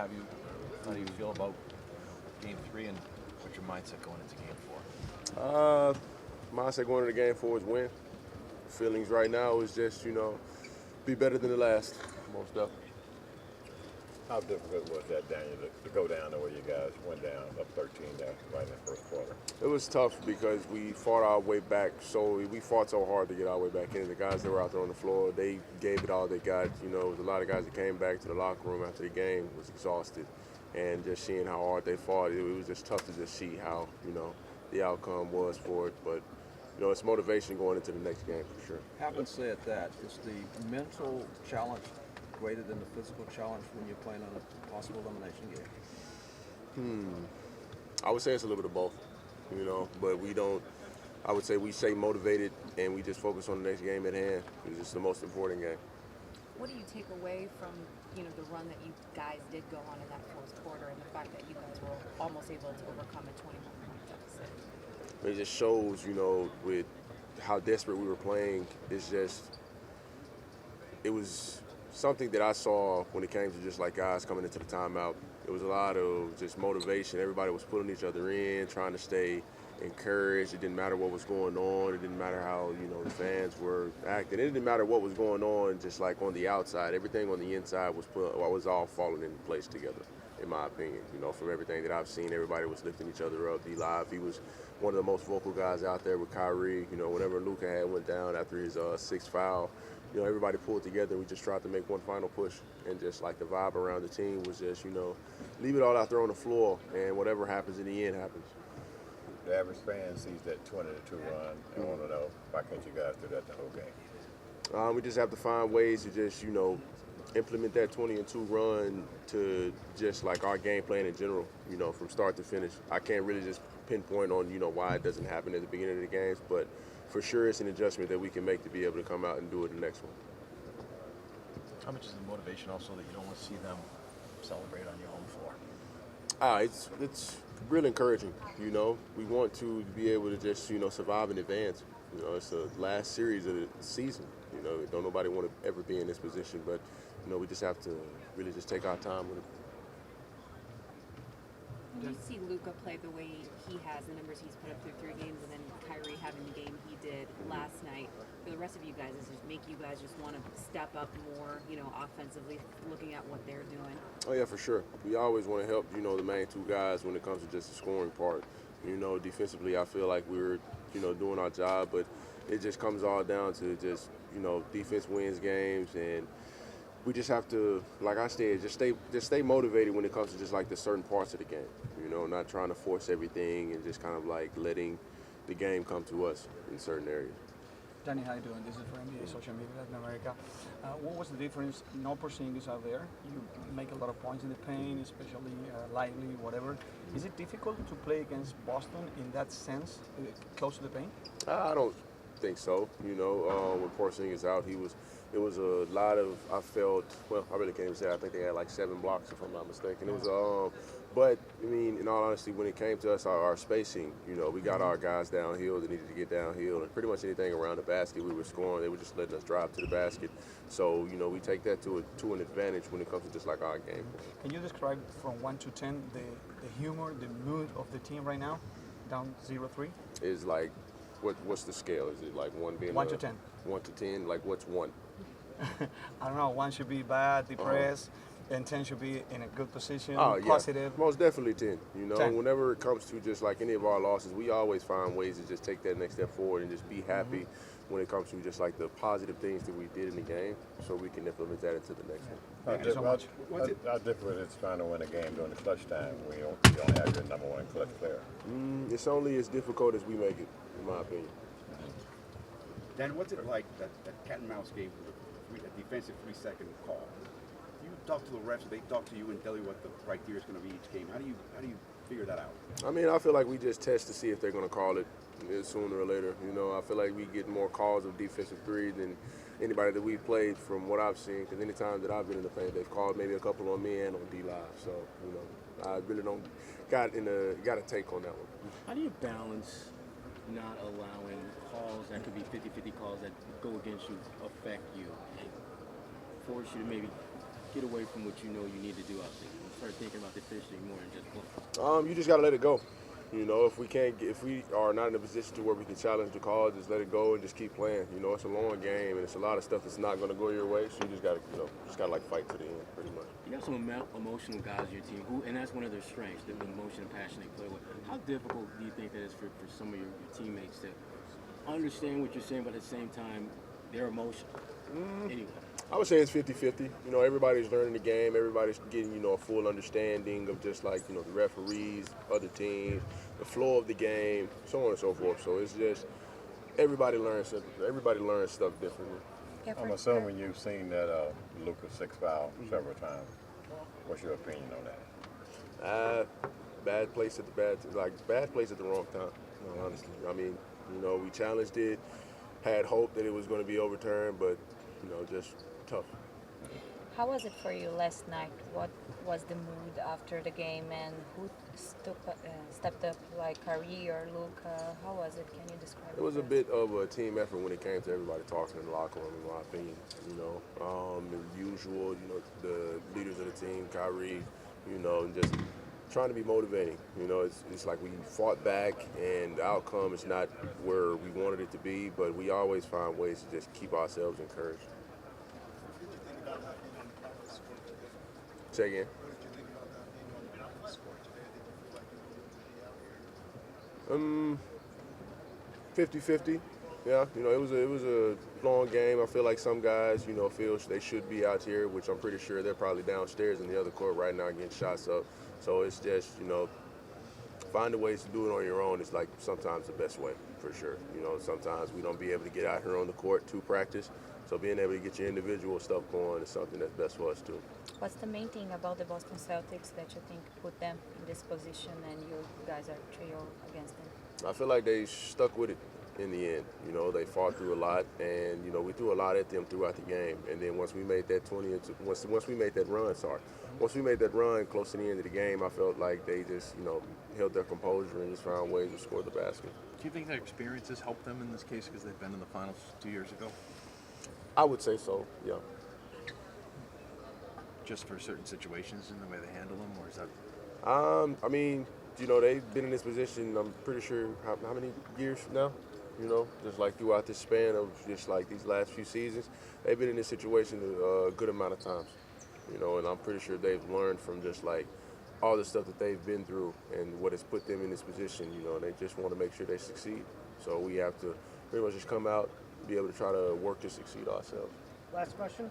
have you. How do you feel about Game 3 and what's your mindset going into Game 4? Mindset going into Game 4 is win. Feelings right now is just, be better than the last, most definitely. How difficult was that, Daniel, to go down the way you guys went down, up 13 there, right in the first quarter? It was tough because we fought our way back. We fought so hard to get our way back in. The guys that were out there on the floor, they gave it all they got. There was a lot of guys that came back to the locker room after the game, was exhausted. And just seeing how hard they fought, it was just tough to just see how, the outcome was for it. But, it's motivation going into the next game for sure. Having said that, is the mental challenge greater than the physical challenge when you're playing on a possible elimination game? I would say it's a little bit of both, but I would say we stay motivated and we just focus on the next game at hand because it's the most important game. What do you take away from, the run that you guys did go on in that fourth quarter and the fact that you guys were almost able to overcome a 21-point deficit? It just shows, with how desperate we were playing, it was something that I saw when it came to just like guys coming into the timeout. It was a lot of just motivation. Everybody was pulling each other in, trying to stay encouraged. It didn't matter what was going on. It didn't matter how, the fans were acting. It didn't matter what was going on, just like on the outside. Everything on the inside was all falling into place together, in my opinion. From everything that I've seen, everybody was lifting each other up. D-Live, he was one of the most vocal guys out there with Kyrie. Whenever Luka had went down after his sixth foul, everybody pulled together. We just tried to make one final push. And just like the vibe around the team was just, leave it all out there on the floor, and whatever happens in the end happens. The average fan sees that 20-2 run and want to know, why can't you guys do that the whole game? We just have to find ways to just, implement that 20-2 run to just like our game plan in general, from start to finish. I can't really just pinpoint on, why it doesn't happen at the beginning of the games, but for sure it's an adjustment that we can make to be able to come out and do it the next one. How much is the motivation also that you don't want to see them celebrate on your home floor? It's real encouraging, We want to be able to just, survive in advance. It's the last series of the season. Don't nobody want to ever be in this position, but, we just have to really just take our time with it. When you see Luka play the way he has, the numbers he's put up through 3 games, and then Kyrie having the game he did last night, for the rest of you guys, does it make you guys just want to step up more, offensively, looking at what they're doing? Oh, yeah, for sure. We always want to help, the main two guys when it comes to just the scoring part. Defensively, I feel like we're, doing our job, but it just comes all down to just, defense wins games, and we just have to, like I said, just stay motivated when it comes to just like the certain parts of the game. Not trying to force everything and just kind of like letting the game come to us in certain areas. Danny, how you doing? This is for NBA Social Media Latin America. What was the difference? No Porzingis out there. You make a lot of points in the paint, especially lightly, whatever. Is it difficult to play against Boston in that sense, close to the paint? I don't think so. When Porzingis out, it was a lot of, I felt, well, I really can't even say, I think they had like 7 blocks if I'm not mistaken. It was, but I mean, in all honesty, when it came to us, our spacing, we got our guys downhill that needed to get downhill, and pretty much anything around the basket we were scoring, they were just letting us drive to the basket. So, we take that to an advantage when it comes to just like our game. Can you describe from 1 to 10 the humor, the mood of the team right now, down 0-3? Is like, what's the scale? Is it like 1 being 1 to 10? 1 to 10, like what's 1? I don't know, 1 should be bad, depressed, and 10 should be in a good position, positive. Yeah. Most definitely 10. 10. Whenever it comes to just like any of our losses, we always find ways to just take that next step forward and just be happy when it comes to just like the positive things that we did in the game, so we can implement that into the next one. Thank you so much. How different is trying to win a game during the clutch time when you don't have your number 1 clutch player? It's only as difficult as we make it, in my opinion. Dan, what's it like, that cat and mouse game with a defensive 3-second call? Do you talk to the refs, they talk to you and tell you what the criteria is going to be each game? How do you figure that out? I mean, I feel like we just test to see if they're going to call it sooner or later. I feel like we get more calls of defensive threes than anybody that we've played from what I've seen, because any time that I've been in the paint, they've called maybe a couple on me and on D-Live. So, I really don't got a take on that one. How do you balance not allowing calls that could be 50-50 calls that go against you affect you, force you to maybe get away from what you know you need to do out there and start thinking about the fishing more than just playing? You just gotta let it go. You know, if we are not in a position to where we can challenge the call, just let it go and just keep playing. You know, it's a long game and it's a lot of stuff that's not gonna go your way. So you just gotta like fight to the end, pretty much. You have some emotional guys on your team, and that's one of their strengths, the emotion and passion they play with. How difficult do you think that is for some of your teammates to understand what you're saying, but at the same time, their emotion? Anyway. I would say it's 50-50. You know, everybody's learning the game. Everybody's getting, a full understanding of just like, the referees, other teams, the flow of the game, so on and so forth. So it's just everybody learns stuff differently. I'm assuming you've seen that Lucas 6 foul several times. What's your opinion on that? Bad place at the wrong time, honestly. I mean, we challenged it, had hope that it was going to be overturned, but, just tough. How was it for you last night? What was the mood after the game, and who stepped up, like Kyrie or Luke? How was it? Can you describe it? It was a bit of a team effort when it came to everybody talking in the locker room, in my opinion. The usual, the leaders of the team, Kyrie, and just trying to be motivating. It's like we fought back, and the outcome is not where we wanted it to be, but we always find ways to just keep ourselves encouraged. Say again. 50-50. Yeah, it was a long game. I feel like some guys, feel they should be out here, which I'm pretty sure they're probably downstairs in the other court right now getting shots up. So it's just, finding ways to do it on your own is like sometimes the best way, for sure. Sometimes we don't be able to get out here on the court to practice. So being able to get your individual stuff going is something that's best for us too. What's the main thing about the Boston Celtics that you think put them in this position, and you guys are trio against them? I feel like they stuck with it in the end. They fought through a lot, and we threw a lot at them throughout the game. And then once we made that once we made that run close to the end of the game, I felt like they just held their composure and just found ways to score the basket. Do you think their experiences helped them in this case because they've been in the finals 2 years ago? I would say so, yeah. Just for certain situations and the way they handle them, or is that? I mean, they've been in this position, I'm pretty sure, how many years now? Just like throughout this span of just like these last few seasons, they've been in this situation a good amount of times. And I'm pretty sure they've learned from just like all the stuff that they've been through and what has put them in this position. They just want to make sure they succeed. So we have to pretty much just come out, be able to try to work to succeed ourselves. Last question.